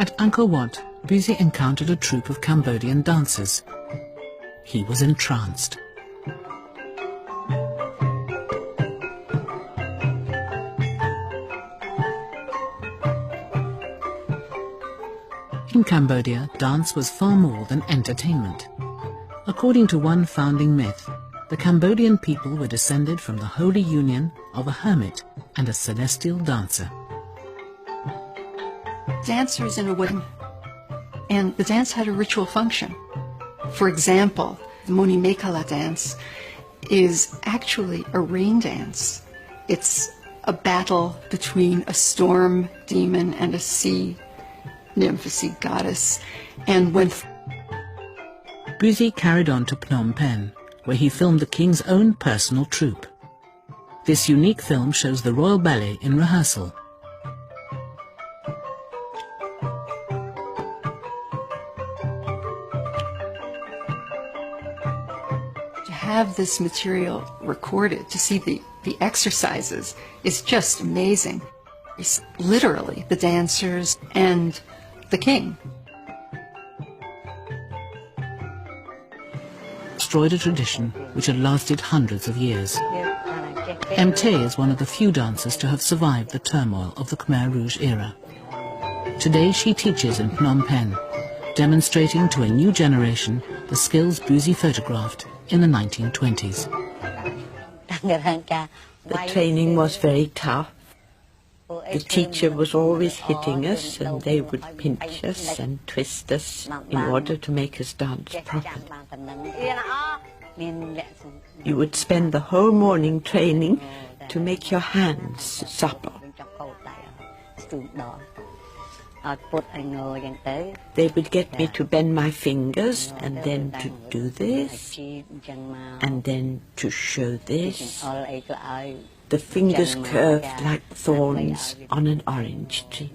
At Angkor Wat, Buzy encountered a troupe of Cambodian dancers. He was entranced. In Cambodia, dance was far more than entertainment. According to one founding myth, the Cambodian people were descended from the holy union of a hermit and a celestial dancer. Dancers in a wedding, and the dance had a ritual function. For example, the Moni Mekala dance is actually a rain dance. It's a battle between a storm demon and a sea nymph, a sea goddess. And when Buzy carried on to Phnom Penh, where he filmed the king's own personal troupe. This unique film shows the royal ballet in rehearsal. To have this material recorded, to see the exercises, is just amazing. It's literally the dancers and the king. Destroyed a tradition which had lasted hundreds of years. MT is one of the few dancers to have survived the turmoil of the Khmer Rouge era. Today she teaches in Phnom Penh, demonstrating to a new generation the skills Buzy photographed in the 1920s. The training was very tough. The teacher was always hitting us, and they would pinch us and twist us in order to make us dance properly. You would spend the whole morning training to make your hands supple. They would get me to bend my fingers, and then to do this, and then to show this. The fingers curved like thorns on an orange tree.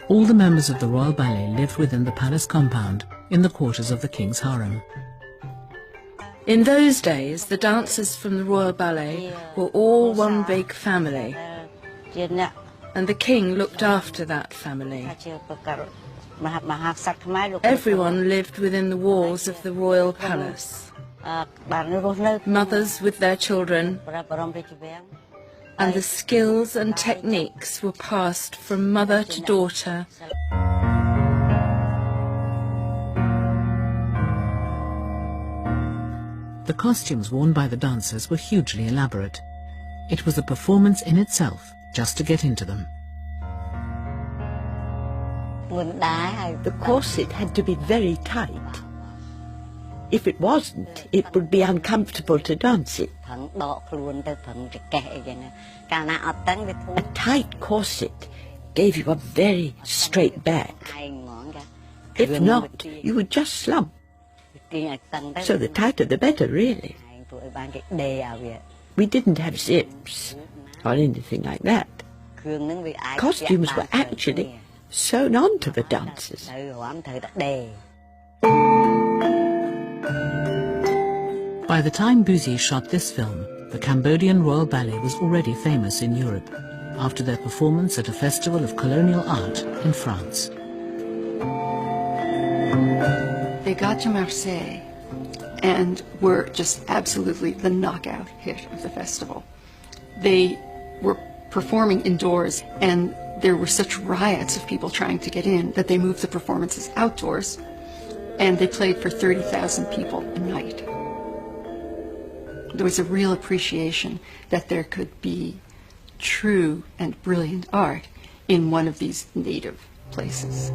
All the members of the Royal Ballet lived within the palace compound in the quarters of the king's harem. In those days, the dancers from the Royal Ballet were all one big family, and the king looked after that family. Everyone lived within the walls of the royal palace. Mothers with their children, and the skills and techniques were passed from mother to daughter. The costumes worn by the dancers were hugely elaborate. It was a performance in itself just to get into them. The corset had to be very tight. If it wasn't, it would be uncomfortable to dance it. A tight corset gave you a very straight back. If not, you would just slump. So the tighter the better, really. We didn't have zips or anything like that. Costumes were actually sewn onto the dancers. By the time Buzy shot this film, the Cambodian Royal Ballet was already famous in Europe, after their performance at a festival of colonial art in France. they got to Marseille and were just absolutely the knockout hit of the festival. They were performing indoors, and there were such riots of people trying to get in that they moved the performances outdoors, and they played for 30,000 people a night. There was a real appreciation that there could be true and brilliant art in one of these native places.